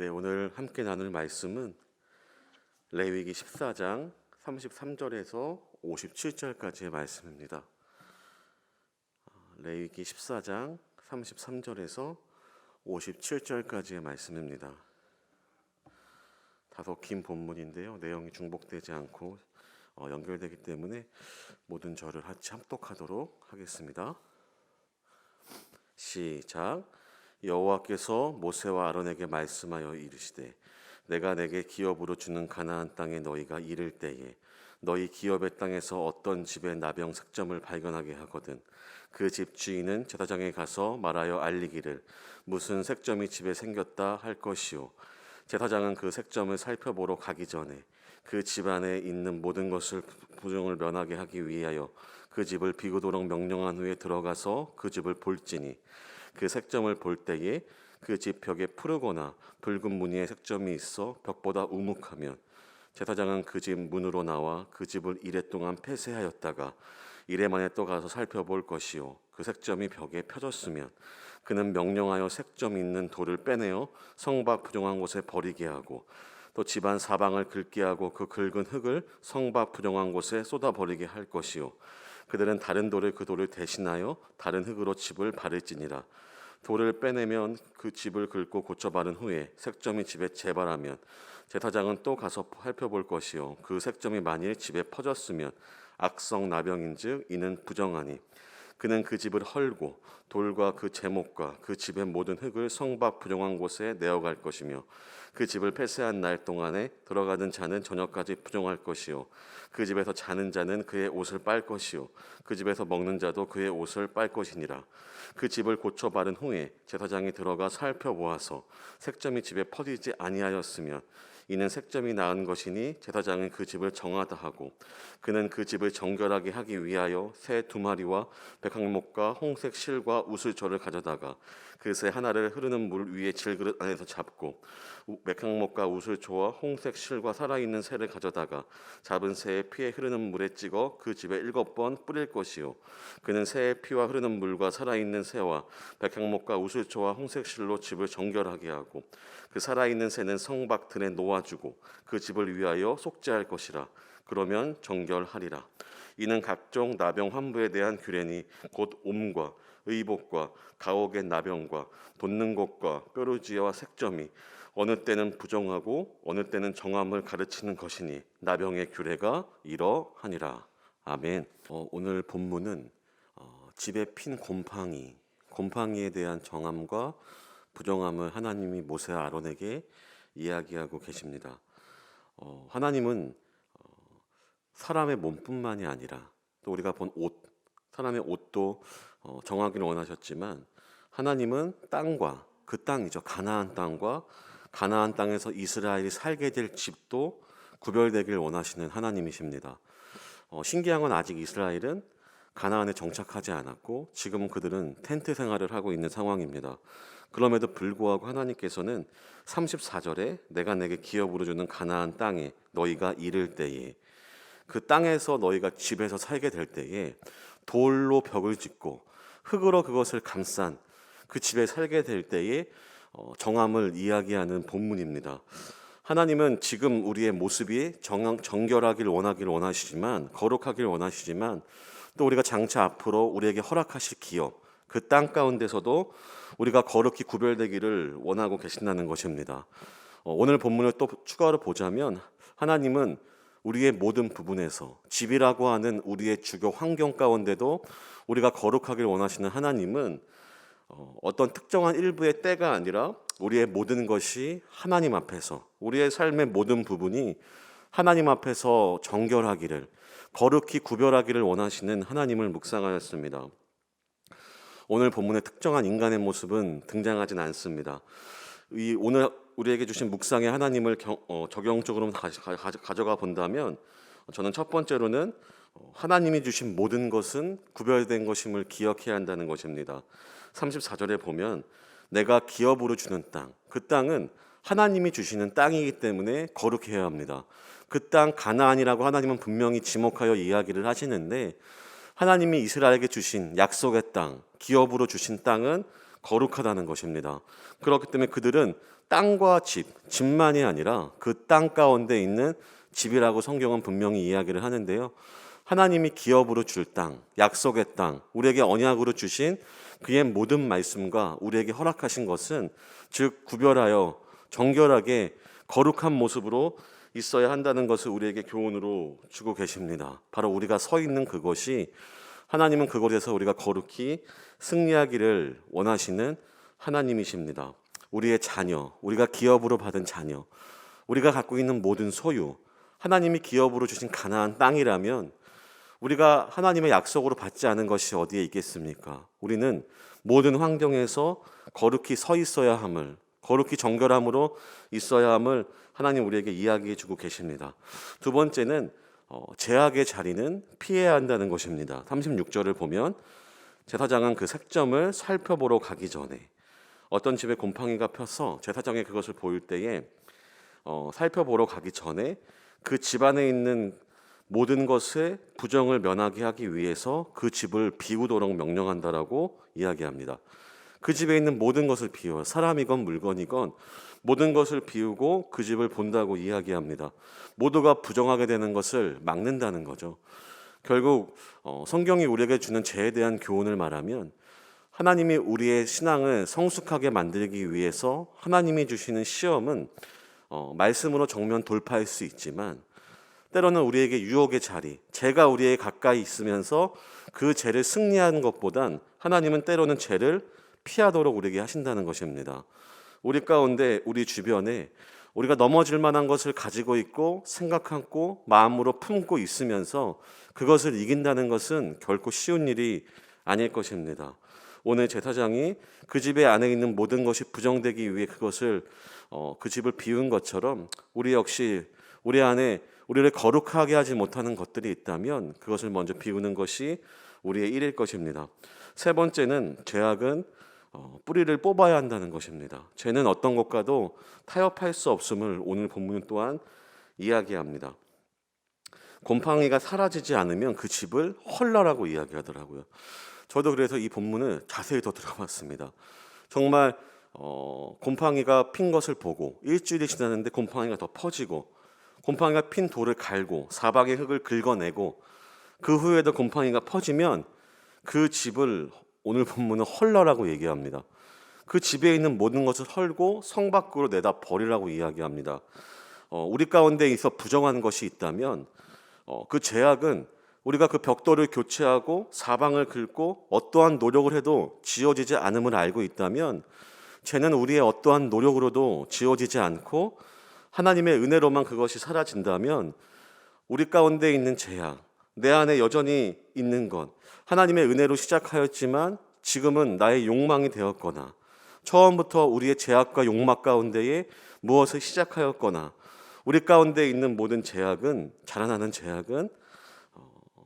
네, 오늘 함께 나눌 말씀은 레위기 14장 33절에서 57절까지의 말씀입니다. 레위기 14장 33절에서 57절까지의 말씀입니다. 다소 긴 본문인데요. 내용이 중복되지 않고 연결되기 때문에 모든 절을 같이 합독하도록 하겠습니다. 시작. 여호와께서 모세와 아론에게 말씀하여 이르시되 내가 내게 기업으로 주는 가나안 땅에 너희가 이를 때에 너희 기업의 땅에서 어떤 집의 나병 색점을 발견하게 하거든 그 집 주인은 제사장에 가서 말하여 알리기를 무슨 색점이 집에 생겼다 할 것이요 제사장은 그 색점을 살펴보러 가기 전에 그 집 안에 있는 모든 것을 부정을 면하게 하기 위하여 그 집을 비구도록 명령한 후에 들어가서 그 집을 볼지니 그 색점을 볼 때에 그 집 벽에 푸르거나 붉은 무늬의 색점이 있어 벽보다 우묵하면 제사장은 그 집 문으로 나와 그 집을 이레 동안 폐쇄하였다가 이레 만에 또 가서 살펴볼 것이요 그 색점이 벽에 펴졌으면 그는 명령하여 색점 있는 돌을 빼내어 성밖 부정한 곳에 버리게 하고 또 집안 사방을 긁게 하고 그 긁은 흙을 성밖 부정한 곳에 쏟아버리게 할 것이요 그들은 다른 돌을 그 돌을 대신하여 다른 흙으로 집을 바를지니라. 돌을 빼내면 그 집을 긁고 고쳐 바른 후에 색점이 집에 재발하면 제사장은 또 가서 살펴볼 것이요 그 색점이 만일 집에 퍼졌으면 악성 나병인즉 이는 부정하니 그는 그 집을 헐고 돌과 그 제목과 그 집의 모든 흙을 성밖 부정한 곳에 내어갈 것이며 그 집을 폐쇄한 날 동안에 들어가는 자는 저녁까지 부정할 것이요 그 집에서 자는 자는 그의 옷을 빨 것이요 그 집에서 먹는 자도 그의 옷을 빨 것이니라. 그 집을 고쳐 바른 후에 제사장이 들어가 살펴보아서 색점이 집에 퍼지지 아니하였으면 이는 색점이 나은 것이니 제사장은 그 집을 정하다 하고 그는 그 집을 정결하게 하기 위하여 새 2마리와 백항목과 홍색 실과 우슬초를 가져다가 그 새 하나를 흐르는 물 위에 질그릇 안에서 잡고 백항목과 우슬초와 홍색 실과 살아있는 새를 가져다가 잡은 새의 피에 흐르는 물에 찍어 그 집에 7번 뿌릴 것이요 그는 새의 피와 흐르는 물과 살아있는 새와 백항목과 우슬초와 홍색 실로 집을 정결하게 하고 그 살아있는 새는 성밖 들에 놓아주고 그 집을 위하여 속죄할 것이라. 그러면 정결하리라. 이는 각종 나병 환부에 대한 규례니 곧 옴과 의복과 가옥의 나병과 돋는 것과 뾰루지와 색점이 어느 때는 부정하고 어느 때는 정함을 가르치는 것이니 나병의 규례가 이러하니라. 아멘. 오늘 본문은 집에 핀 곰팡이에 대한 정함과 부정함을 하나님이 모세와 아론에게 이야기하고 계십니다. 하나님은 사람의 몸뿐만이 아니라 또 우리가 본 사람의 옷도 정하기를 원하셨지만 하나님은 땅과 그 땅이죠. 가나안 땅과 가나안 땅에서 이스라엘이 살게 될 집도 구별되길 원하시는 하나님이십니다. 신기한 건 아직 이스라엘은 가나안에 정착하지 않았고 지금 그들은 텐트 생활을 하고 있는 상황입니다. 그럼에도 불구하고 하나님께서는 34절에 내가 내게 기업으로 주는 가나안 땅에 너희가 이를 때에 그 땅에서 너희가 집에서 살게 될 때에 돌로 벽을 짓고 흙으로 그것을 감싼 그 집에 살게 될 때에 정함을 이야기하는 본문입니다. 하나님은 지금 우리의 모습이 정결하길 원하시지만 거룩하길 원하시지만 또 우리가 장차 앞으로 우리에게 허락하실 기업 그 땅 가운데서도 우리가 거룩히 구별되기를 원하고 계신다는 것입니다. 오늘 본문을 또 추가로 보자면 하나님은 우리의 모든 부분에서 집이라고 하는 우리의 주교 환경 가운데도 우리가 거룩하길 원하시는 하나님은 어떤 특정한 일부의 때가 아니라 우리의 모든 것이 하나님 앞에서 우리의 삶의 모든 부분이 하나님 앞에서 정결하기를 거룩히 구별하기를 원하시는 하나님을 묵상하였습니다. 오늘 본문의 특정한 인간의 모습은 등장하진 않습니다. 오늘 우리에게 주신 묵상의 하나님을 적용적으로 가져가 본다면 저는 첫 번째로는 하나님이 주신 모든 것은 구별된 것임을 기억해야 한다는 것입니다. 34절에 보면 내가 기업으로 주는 땅, 그 땅은 하나님이 주시는 땅이기 때문에 거룩해야 합니다. 그 땅 가나안이라고 하나님은 분명히 지목하여 이야기를 하시는데 하나님이 이스라엘에게 주신 약속의 땅, 기업으로 주신 땅은 거룩하다는 것입니다. 그렇기 때문에 그들은 땅과 집만이 아니라 그 땅 가운데 있는 집이라고 성경은 분명히 이야기를 하는데요. 하나님이 기업으로 줄 땅, 약속의 땅, 우리에게 언약으로 주신 그의 모든 말씀과 우리에게 허락하신 것은 즉 구별하여 정결하게 거룩한 모습으로 있어야 한다는 것을 우리에게 교훈으로 주고 계십니다. 바로 우리가 서 있는 그것이 하나님은 그곳에서 우리가 거룩히 승리하기를 원하시는 하나님이십니다. 우리의 자녀, 우리가 기업으로 받은 자녀, 우리가 갖고 있는 모든 소유, 하나님이 기업으로 주신 가나안 땅이라면 우리가 하나님의 약속으로 받지 않은 것이 어디에 있겠습니까? 우리는 모든 환경에서 거룩히 서 있어야 함을, 거룩히 정결함으로 있어야 함을 하나님 우리에게 이야기해 주고 계십니다. 두 번째는 제약의 자리는 피해야 한다는 것입니다. 36절을 보면 제사장은 그 색점을 살펴보러 가기 전에 어떤 집에 곰팡이가 펴서 제사장이 그것을 보일 때에 살펴보러 가기 전에 그 집안에 있는 모든 것의 부정을 면하게 하기 위해서 그 집을 비우도록 명령한다라고 이야기합니다. 그 집에 있는 모든 것을 비워 사람이건 물건이건 모든 것을 비우고 그 집을 본다고 이야기합니다. 모두가 부정하게 되는 것을 막는다는 거죠. 결국 성경이 우리에게 주는 죄에 대한 교훈을 말하면 하나님이 우리의 신앙을 성숙하게 만들기 위해서 하나님이 주시는 시험은 말씀으로 정면 돌파할 수 있지만 때로는 우리에게 유혹의 자리, 죄가 우리에게 가까이 있으면서 그 죄를 승리하는 것보단 하나님은 때로는 죄를 피하도록 우리에게 하신다는 것입니다. 우리 가운데 우리 주변에 우리가 넘어질 만한 것을 가지고 있고 생각하고 마음으로 품고 있으면서 그것을 이긴다는 것은 결코 쉬운 일이 아닐 것입니다. 오늘 제사장이 그 집의 안에 있는 모든 것이 부정되기 위해 그것을 그 집을 비운 것처럼 우리 역시 우리 안에 우리를 거룩하게 하지 못하는 것들이 있다면 그것을 먼저 비우는 것이 우리의 일일 것입니다. 세 번째는 죄악은 뿌리를 뽑아야 한다는 것입니다. 죄는 어떤 것과도 타협할 수 없음을 오늘 본문 또한 이야기합니다. 곰팡이가 사라지지 않으면 그 집을 헐라라고 이야기하더라고요. 저도 그래서 이 본문을 자세히 더 들어봤습니다. 정말 곰팡이가 핀 것을 보고 일주일이 지났는데 곰팡이가 더 퍼지고 곰팡이가 핀 돌을 갈고 사방의 흙을 긁어내고 그 후에도 곰팡이가 퍼지면 그 집을 오늘 본문은 헐라라고 얘기합니다. 그 집에 있는 모든 것을 헐고 성 밖으로 내다 버리라고 이야기합니다. 우리 가운데 있어 부정한 것이 있다면 그 죄악은 우리가 그 벽돌을 교체하고 사방을 긁고 어떠한 노력을 해도 지워지지 않음을 알고 있다면 죄는 우리의 어떠한 노력으로도 지워지지 않고 하나님의 은혜로만 그것이 사라진다면 우리 가운데 있는 죄악, 내 안에 여전히 있는 것, 하나님의 은혜로 시작하였지만 지금은 나의 욕망이 되었거나 처음부터 우리의 죄악과 욕망 가운데에 무엇을 시작하였거나 우리 가운데 있는 모든 죄악은 자라나는 죄악은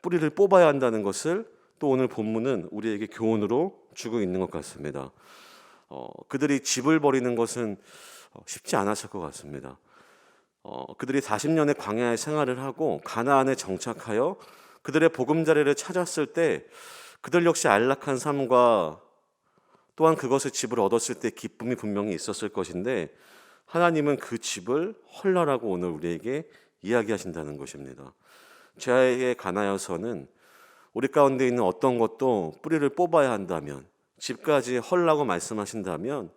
뿌리를 뽑아야 한다는 것을 또 오늘 본문은 우리에게 교훈으로 주고 있는 것 같습니다. 그들이 집을 버리는 것은 쉽지 않았을 것 같습니다. 그들이 40년의 광야의 생활을 하고 가나안에 정착하여 그들의 보금자리를 찾았을 때 그들 역시 안락한 삶과 또한 그것의 집을 얻었을 때 기쁨이 분명히 있었을 것인데 하나님은 그 집을 헐라라고 오늘 우리에게 이야기하신다는 것입니다. 죄에 관하여서는 우리 가운데 있는 어떤 것도 뿌리를 뽑아야 한다면 집까지 헐라고 말씀하신다면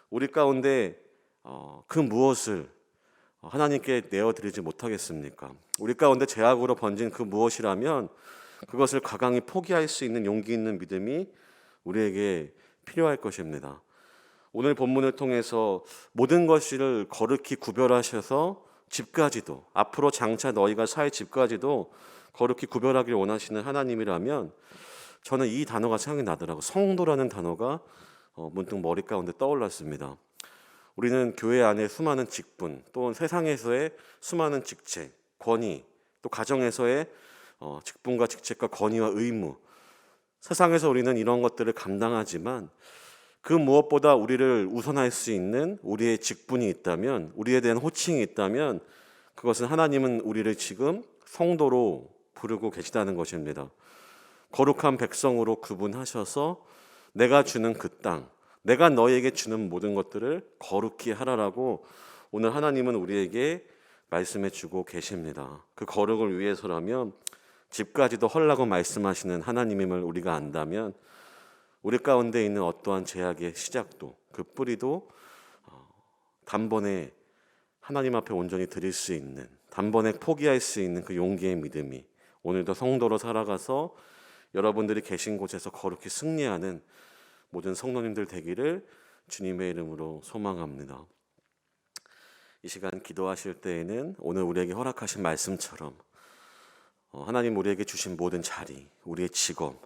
우리 가운데 그 무엇을 하나님께 내어드리지 못하겠습니까? 우리 가운데 죄악으로 번진 그 무엇이라면 그것을 과감히 포기할 수 있는 용기 있는 믿음이 우리에게 필요할 것입니다. 오늘 본문을 통해서 모든 것을 거룩히 구별하셔서 집까지도 앞으로 장차 너희가 살 집까지도 거룩히 구별하기를 원하시는 하나님이라면 저는 이 단어가 생각이 나더라고요. 성도라는 단어가 문득 머리 가운데 떠올랐습니다. 우리는 교회 안에 수많은 직분, 또 세상에서의 수많은 직책, 권위, 또 가정에서의 직분과 직책과 권위와 의무, 세상에서 우리는 이런 것들을 감당하지만 그 무엇보다 우리를 우선할 수 있는 우리의 직분이 있다면, 우리에 대한 호칭이 있다면 그것은 하나님은 우리를 지금 성도로 부르고 계시다는 것입니다. 거룩한 백성으로 구분하셔서 내가 주는 그 땅, 내가 너희에게 주는 모든 것들을 거룩히 하라라고 오늘 하나님은 우리에게 말씀해 주고 계십니다. 그 거룩을 위해서라면 집까지도 헐라고 말씀하시는 하나님임을 우리가 안다면 우리 가운데 있는 어떠한 제약의 시작도 그 뿌리도 단번에 하나님 앞에 온전히 드릴 수 있는, 단번에 포기할 수 있는 그 용기의 믿음이 오늘도 성도로 살아가서 여러분들이 계신 곳에서 거룩히 승리하는 모든 성도님들 되기를 주님의 이름으로 소망합니다. 이 시간 기도하실 때에는 오늘 우리에게 허락하신 말씀처럼 하나님 우리에게 주신 모든 자리, 우리의 직업,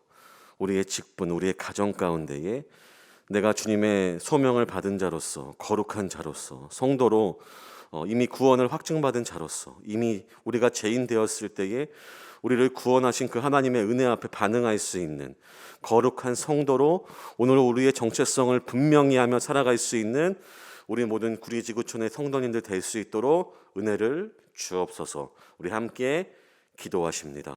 우리의 직분, 우리의 가정 가운데에 내가 주님의 소명을 받은 자로서, 거룩한 자로서, 성도로 이미 구원을 확증받은 자로서, 이미 우리가 죄인 되었을 때에 우리를 구원하신 그 하나님의 은혜 앞에 반응할 수 있는 거룩한 성도로 오늘 우리의 정체성을 분명히 하며 살아갈 수 있는 우리 모든 구리지구촌의 성도님들 될 수 있도록 은혜를 주옵소서. 우리 함께 기도하십니다.